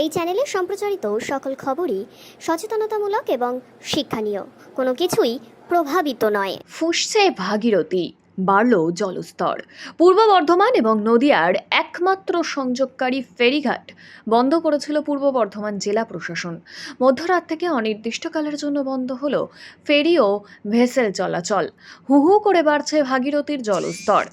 এই চ্যানেলে সম্প্রচারিত সকল খবরই সচেতনতামূলক এবং শিক্ষণীয়, কোনো কিছুই প্রভাবিত নয়। ফুঁসছে ভাগীরথী, বাড়ল জলস্তর। পূর্ব বর্ধমান এবং নদিয়ার একমাত্র সংযোগকারী ফেরিঘাট বন্ধ করেছিল পূর্ব বর্ধমান জেলা প্রশাসন। মধ্যরাত থেকে অনির্দিষ্টকালের জন্য বন্ধ হলো ফেরি ও ভেসেল চলাচল। হু হু করে বাড়ছে ভাগীরথীর জলস্তর।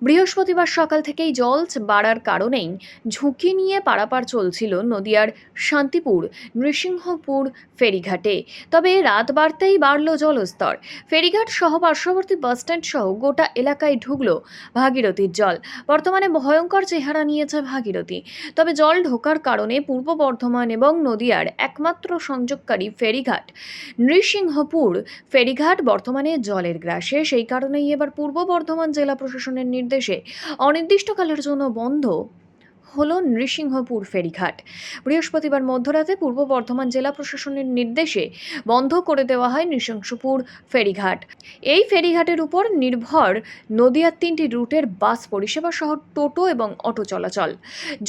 বৃহস্পতিবার সকাল থেকেই জল বাড়ার কারণেই ঝুঁকি নিয়ে পারাপার চলছিল নদিয়ার শান্তিপুর নৃসিংহপুর ফেরিঘাটে। তবে রাত বাড়তেই বাড়ল জলস্তর। ফেরিঘাট সহ পার্শ্ববর্তী বাসস্ট্যান্ড সহ গোটা এলাকায় ঢুকলো ভাগীরথীর জল। বর্তমানে ভয়ঙ্কর চেহারা নিয়েছে ভাগীরথী। তবে জল ঢোকার কারণে পূর্ব বর্ধমান এবং নদিয়ার একমাত্র সংযোগকারী ফেরিঘাট নৃসিংহপুর ফেরিঘাট বর্তমানে জলের গ্রাসে। সেই কারণেই এবার পূর্ব বর্ধমান জেলা প্রশাসনের নির্দেশে অনির্দিষ্টকালের জন্য বন্ধ হলো নৃসিংহপুর ফেরিঘাট। বৃহস্পতিবার মধ্যরাতে পূর্ব বর্ধমান জেলা প্রশাসনের নির্দেশে বন্ধ করে দেওয়া হয় নৃসিংহপুর ফেরিঘাট। এই ফেরিঘাটের উপর নির্ভর নদিয়ার 3টি রুটের বাস পরিষেবা সহ টোটো এবং অটো চলাচল।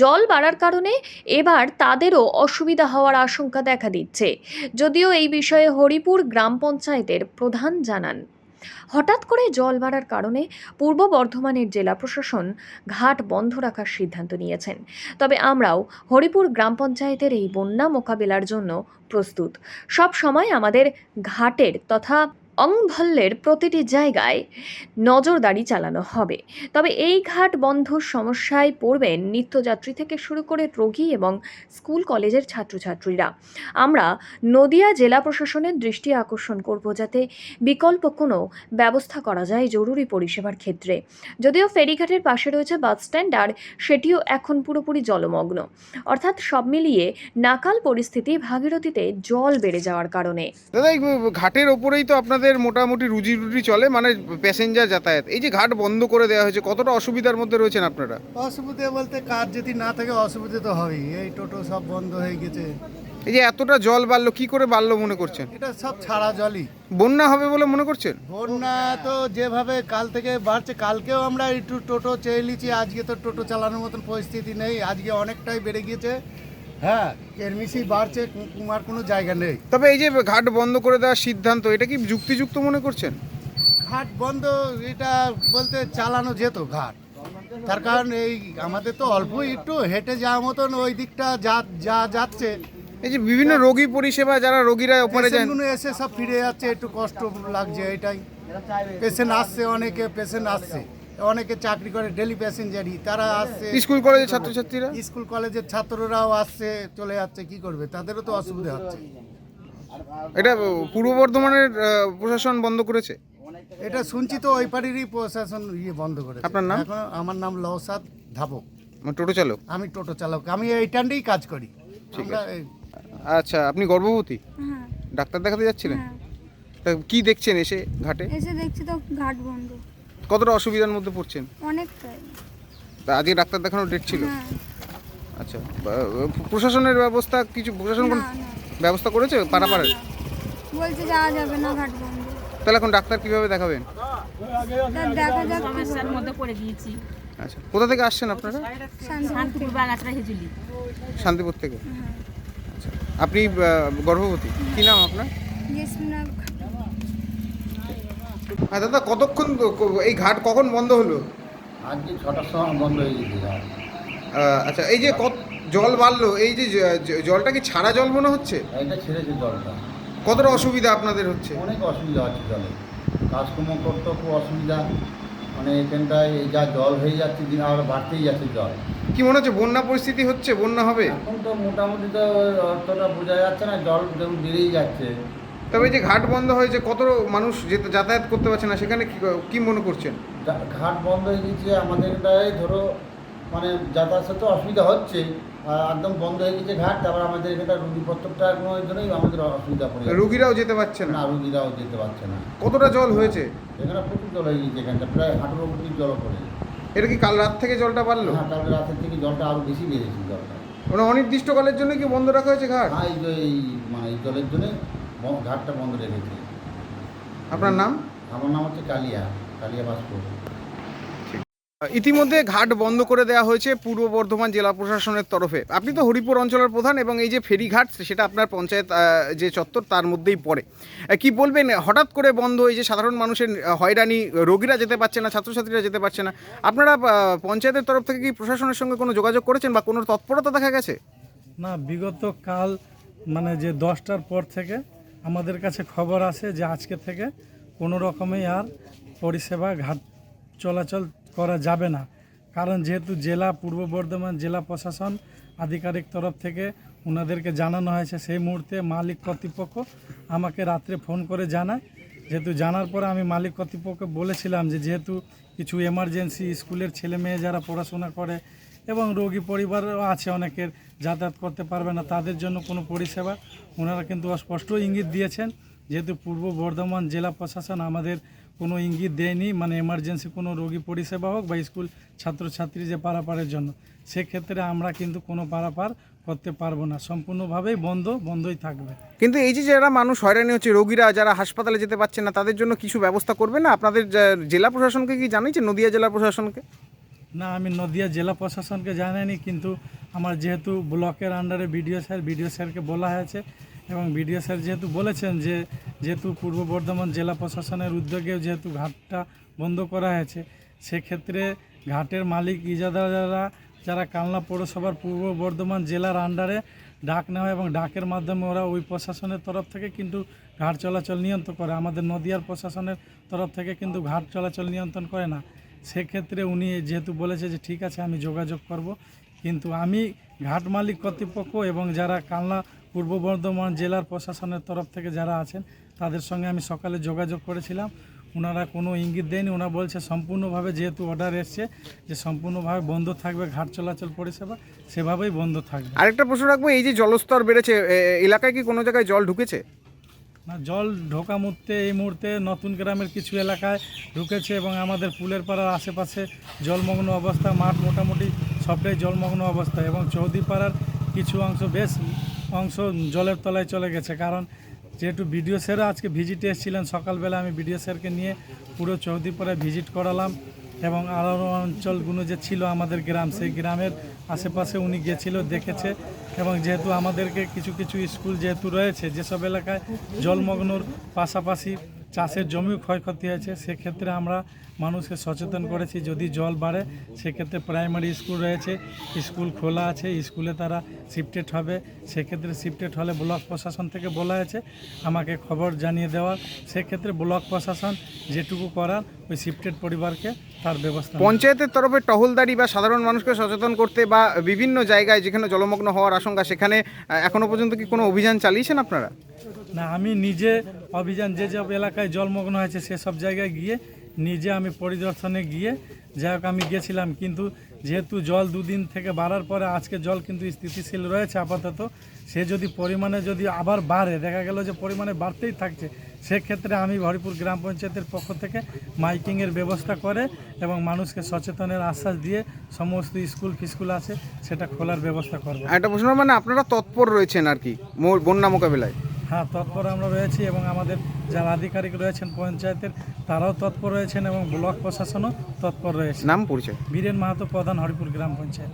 জল বাড়ার কারণে এবার তাদেরও অসুবিধা হওয়ার আশঙ্কা দেখা দিচ্ছে। যদিও এই বিষয়ে হরিপুর গ্রাম পঞ্চায়েতের প্রধান জানান, হঠাৎ করে জল বাড়ার কারণে পূর্ব বর্ধমানের জেলা প্রশাসন ঘাট বন্ধ রাখার সিদ্ধান্ত নিয়েছেন। তবে আমরাও হরিপুর গ্রাম পঞ্চায়েতের এই বন্যা মোকাবিলার জন্য প্রস্তুত। সব সময় আমাদের ঘাটের তথা অংভল্লের প্রতিটি জায়গায় নজরদারি চালানো হবে। তবে এই ঘাট বন্ধর সমস্যায় পড়বেন নিত্যযাত্রী থেকে শুরু করে রোগী এবং স্কুল কলেজের ছাত্রছাত্রীরা। আমরা নদিয়া জেলা প্রশাসনের দৃষ্টি আকর্ষণ করব যাতে বিকল্প কোনো ব্যবস্থা করা যায় জরুরি পরিষেবার ক্ষেত্রে। যদিও ফেরিঘাটের পাশে রয়েছে বাসস্ট্যান্ড, আর সেটিও এখন পুরোপুরি জলমগ্ন। অর্থাৎ সব মিলিয়ে নাকাল পরিস্থিতি ভাগীরথীতে জল বেড়ে যাওয়ার কারণে। দাদা, এই ঘাটের ওপরেই তো আপনাদের মোটামুটি রুজি রুটি চলে, মানে প্যাসেঞ্জার যাতায়াত। এই যে ঘাট বন্ধ করে দেওয়া হয়েছে, কতটা অসুবিধার মধ্যে রয়েছেন আপনারা? অসুবিধা বলতে কাজ যদি না থাকে অসুবিধা তো হবেই। এই টোটো সব বন্ধ হয়ে গেছে। এই যে এতটা জল বাড়লো, কি করে বাড়লো মনে করছেন? এটা সব ছাড়া জলই। বন্যা হবে বলে মনে করছেন? বন্যা তো যেভাবে কাল থেকে বাড়ছে, কালকেও আমরা একটু টোটো চেয়ে নিয়েছি, আজকে তো টোটো চালানোর মতন পরিস্থিতি নেই। আজকে অনেকটাই বেড়ে গিয়েছে। হ্যাঁ, এরমিশি বাড়ছে, আর কোনো জায়গা নেই। তবে এই যে ঘাট বন্ধ করে দেওয়ার সিদ্ধান্ত, এটা কি যুক্তিযুক্ত মনে করছেন? ঘাট বন্ধ এটা বলতে চালানো যেত ঘাট, তার কারণ এই আমাদের তো অল্প একটু হেঁটে যাওয়ার মতন ওই দিকটা যা যাচ্ছে। এই যে বিভিন্ন রোগী পরিষেবা, যারা রোগীরা ওপারে যান, পেশেন্টগুলো এসে সব ফিরে যাচ্ছে, একটু কষ্ট লাগছে। এটাই পেশেন্ট আসছে, অনেকে পেশেন্ট আসছে, অনেকে চাকরি করে ডেলি প্যাসেঞ্জারই, তারা আসছে। স্কুল কলেজের ছাত্রছাত্রীরা, স্কুল কলেজের ছাত্ররাও আসছে, চলে যাচ্ছে। কি করবে, তাদেরও তো অসুবিধা হচ্ছে। এটা পূর্ব বর্ধমানের প্রশাসন বন্ধ করেছে? এটা শুনছি তো ওই পাড়িরই প্রশাসন বন্ধ করেছে। আপনার নাম? এখন আমার নাম লওসাদ ধাবক, টোটো চালক। আমি টোটো চালক, আমি এই টান্ডেই কাজ করি। ঠিক আমরা আছে। আচ্ছা, আপনি গর্ভবতী? হ্যাঁ। ডাক্তার দেখাতে যাচ্ছিলেন? হ্যাঁ। তা কি দেখছেন এসে ঘাটে? এসে দেখছি তো ঘাট বন্ধ। কতটা অসুবিধার মধ্যে পড়ছেন? অনেকটাই। তা আজকে ডাক্তার দেখানোর ডেট ছিল? হ্যাঁ। আচ্ছা, প্রশাসনের ব্যবস্থা কিছু, প্রশাসন কোন না, না। ব্যবস্থা করেছে পারাপারে? না, না। বলছে যাওয়া যাবে না, ঘাট বন্ধ। তাহলে এখন ডাক্তার কিভাবে দেখাবেন? তা দেখা যাক কি সমস্যার হবে। মধ্যে পড়ে গিয়েছি। আচ্ছা, কোথা থেকে আসছেন আপনারা? শান্তিপুর বাগাছড়া হেজুলি। শান্তিপুর থেকে। হ্যাঁ। আচ্ছা, আপনি গর্ভবতী? কি নাম আপনার? জেসমিনা। হ্যাঁ দাদা, কতক্ষণ এই ঘাট কখন বন্ধ হলো? আজকে 6টার সময় বন্ধ হয়ে গেছে ঘাট। আচ্ছা, এই যে জল বাড়লো, এই যে জলটা কি ছাড়া জল মনে হচ্ছে? এটা ছেড়েছে জলটা। কতটা অসুবিধা আপনাদের হচ্ছে? অনেক অসুবিধা হচ্ছে জলে, কাজকর্ম করতেও খুব অসুবিধা। মানে এখানটায় এই যা জল হয়ে যাচ্ছে, দিন আবার বাড়তেই যাচ্ছে জল। কি মনে হচ্ছে, বন্যা পরিস্থিতি হচ্ছে, বন্যা হবে? এখন তো মোটামুটি তো অতটা বোঝা যাচ্ছে না, জল যেমন বেড়েই যাচ্ছে। তবে এই যে ঘাট বন্ধ হয়েছে, কত মানুষ যাতায়াত করতে পারছে না, সেখানে কি মনে করছেন? ঘাট বন্ধ হয়ে গেছে আমাদের এখানটায়, ধরো মানে যাতায়াতের তো অসুবিধা হচ্ছে, একদম বন্ধ হয়ে গেছে ঘাট। তারপর আমাদের এখানটা রুগীপত্রটার জন্যই আমাদের অসুবিধা পড়ে যাচ্ছে। রোগীরাও যেতে পারছে না? না, রুগীরাও যেতে পারছে না। কতটা জল হয়েছে এখানে প্রচুর জল হয়ে গেছে, এখানটা প্রায় হাঁটুর অবধি জল পড়ে। এটা কি কাল রাত থেকে জলটা বাড়লো? হ্যাঁ, কালকে রাতের থেকে জলটা আরো বেশি বেড়েছে জলটা। মানে অনির্দিষ্টকালের জন্য কি বন্ধ রাখা হয়েছে ঘাট? হ্যাঁ, এই মানে এই জলের জন্য ঘাটটা বন্ধ রেখেছে। আপনার নাম? আমার নাম হচ্ছে কালিয়া বাসপুর। ইতিমধ্যে ঘাট বন্ধ করে দেওয়া হয়েছে পূর্ব বর্ধমান জেলা প্রশাসনের তরফে। আপনি তো হরিপুর অঞ্চলের প্রধান এবং এই যে ফেরিঘাট সেটা আপনার পঞ্চায়েত যে চত্বর তার মধ্যেই পড়ে। কি বলবেন, হঠাৎ করে বন্ধ, এই যে সাধারণ মানুষের হয়রানি, রোগীরা যেতে পারছে না, ছাত্রছাত্রীরা যেতে পারছে না, আপনারা পঞ্চায়েতের তরফ থেকে কি প্রশাসনের সঙ্গে কোনো যোগাযোগ করেছেন বা কোনো তৎপরতা দেখা গেছে? না, বিগত কাল মানে যে 10টার পর থেকে আমাদের কাছে খবর আসে যে আজকে থেকে কোনো রকমেই আর পরিষেবা ঘাট চলাচল করা যাবে না। কারণ যেহেতু জেলা পূর্ব বর্ধমান জেলা প্রশাসন আধিকারিক তরফ থেকে ওনাদেরকে জানানো হয়েছে, সেই মুহূর্তে মালিক কর্তৃপক্ষ আমাকে রাত্রে ফোন করে জানায়। যেহেতু জানার পরে আমি মালিক কর্তৃপক্ষকে বলেছিলাম যে যেহেতু কিছু এমার্জেন্সি স্কুলের ছেলে মেয়ে যারা পড়াশোনা করে এবং রোগী পরিবারও আছে অনেকের, যাতায়াত করতে পারবে না, তাদের জন্য কোনো পরিষেবা ওনারা কিন্তু স্পষ্ট ইঙ্গিত দিয়েছেন। যেহেতু পূর্ব বর্ধমান জেলা প্রশাসন আমাদের কোনো ইঙ্গিত দেয়নি, মানে এমার্জেন্সি কোনো রোগী পরিষেবা হোক বা স্কুল ছাত্রছাত্রী যে পারাপারের জন্য, সেক্ষেত্রে আমরা কিন্তু কোনো পারাপার করতে পারবো না, সম্পূর্ণভাবেই বন্ধই থাকবে। কিন্তু এই যে যারা মানুষ হয়রানি হচ্ছে, রোগীরা যারা হাসপাতালে যেতে পারছে না, তাদের জন্য কিছু ব্যবস্থা করবে না আপনাদের জেলা প্রশাসনকে? কি জানিয়েছে নদিয়া জেলা প্রশাসনকে? না, আমি নদিয়া জেলা প্রশাসনকে জানাইনি, কিন্তু আমার যেহেতু ব্লকের আন্ডারে বিডিও স্যারকে বলা হয়েছে এবং বিডিও স্যার যেহেতু বলেছেন যে যেহেতু পূর্ব বর্ধমান জেলা প্রশাসনের উদ্যোগেও যেহেতু ঘাটটা বন্ধ করা হয়েছে, সেক্ষেত্রে ঘাটের মালিক ইজাদাররা যারা কালনা পৌরসভার পূর্ব বর্ধমান জেলার আন্ডারে ডাক নেওয়া এবং ডাকের মাধ্যমে ওরা ওই প্রশাসনের তরফ থেকে কিন্তু ঘাট চলাচল নিয়ন্ত্রণ করে। আমাদের নদিয়ার প্রশাসনের তরফ থেকে কিন্তু ঘাট চলাচল নিয়ন্ত্রণ করে না। সেক্ষেত্রে উনি যেহেতু বলেছে যে ঠিক আছে আমি যোগাযোগ করব, কিন্তু আমি ঘাট মালিক কর্তৃপক্ষ এবং যারা কালনা পূর্ব বর্ধমান জেলার প্রশাসনের তরফ থেকে যারা আছেন তাদের সঙ্গে আমি সকালে যোগাযোগ করেছিলাম। ওনারা কোনো ইঙ্গিত দেয়নি। ওনারা বলছে সম্পূর্ণভাবে যেহেতু অর্ডার এসছে যে সম্পূর্ণভাবে বন্ধ থাকবে ঘাট চলাচল পরিষেবা, সেভাবেই বন্ধ থাকবে। আরেকটা প্রশ্ন রাখবো, এই যে জলস্তর বেড়েছে, এলাকায় কি কোনো জায়গায় জল ঢুকেছে? না, জল ঢোকা এই মুহূর্তে নতুন গ্রামের কিছু এলাকায় ঢুকেছে এবং আমাদের পুলের পাড়ার আশেপাশে জলমগ্ন অবস্থা, মাঠ মোটামুটি সবটাই জলমগ্ন অবস্থা এবং চৌধুরী পাড়ার কিছু অংশ বেশ অংশ জলের তলায় চলে গেছে। কারণ যেহেতু বিডিও স্যারও আজকে ভিজিটে এসেছিলেন, সকালবেলা আমি বিডিও স্যারকে নিয়ে পুরো চৌধুরী পাড়ায় ভিজিট করালাম এবং আরও অঞ্চলগুলো যে ছিল আমাদের গ্রাম, সেই গ্রামের আশেপাশে উনি গিয়েছিল, দেখেছে। এবং যেহেতু আমাদেরকে কিছু কিছু স্কুল যেহেতু রয়েছে, যেসব এলাকায় জলমগ্নর পাশাপাশি চাষের জমিও ক্ষয়ক্ষতি হয়েছে, সেক্ষেত্রে আমরা মানুষকে সচেতন করেছি যদি জল বাড়ে সেক্ষেত্রে প্রাইমারি স্কুল রয়েছে, স্কুল খোলা আছে, স্কুলে তারা শিফটেড হবে। সেক্ষেত্রে শিফটেড হলে ব্লক প্রশাসন থেকে বলা হয়েছে আমাকে খবর জানিয়ে দেওয়ার। সেক্ষেত্রে ব্লক প্রশাসন যেটুকু করার ওই শিফটেড পরিবারকে তার ব্যবস্থা। পঞ্চায়েতের তরফে টহলদারি বা সাধারণ মানুষকে সচেতন করতে বা বিভিন্ন জায়গায় যেখানে জলমগ্ন হওয়ার আশঙ্কা, সেখানে এখনো পর্যন্ত কি কোনো অভিযান চালিয়েছেন আপনারা? না, আমি নিজে অভিযান যেসব এলাকায় জলমগ্ন হয়েছে সেসব জায়গায় গিয়ে নিজে আমি পরিদর্শনে গিয়ে যাই হোক আমি গিয়েছিলাম, কিন্তু যেহেতু জল দুদিন থেকে বাড়ার পরে আজকে জল কিন্তু স্থিতিশীল রয়েছে আপাতত। সে যদি পরিমাণে যদি আবার বাড়ে, দেখা গেল যে পরিমাণে বাড়তেই থাকছে, সেক্ষেত্রে আমি হরিপুর গ্রাম পঞ্চায়েতের পক্ষ থেকে মাইকিংয়ের ব্যবস্থা করে এবং মানুষকে সচেতনের আশ্বাস দিয়ে সমস্ত স্কুল ফিস্কুল আছে সেটা খোলার ব্যবস্থা করবো। একটা প্রশ্ন, মানে আপনারা তৎপর রয়েছেন আর কি বন্যা মোকাবিলায়? হ্যাঁ, তৎপর আমরা রয়েছি এবং আমাদের যারা আধিকারিক রয়েছেন পঞ্চায়েতের তারাও তৎপর রয়েছেন এবং ব্লক প্রশাসনও তৎপর রয়েছে। নাম পরিচয়? বীরেন মাহাতো, প্রধান, হরিপুর গ্রাম পঞ্চায়েত।